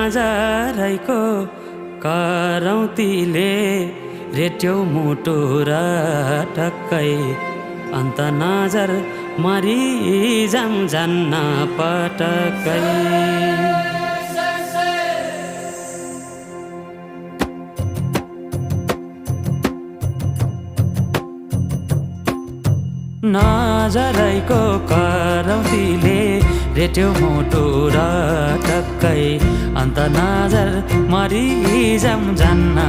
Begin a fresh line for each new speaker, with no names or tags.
नाजरैको करौतीले रेट्यौ मुटु र टक्कै अन्त नजर मरिजाम जान्न पटक्कै। नजरैको करौतीले रेट्यौ मुटु र टक्कै अन्त नजर मरिजाम जान्न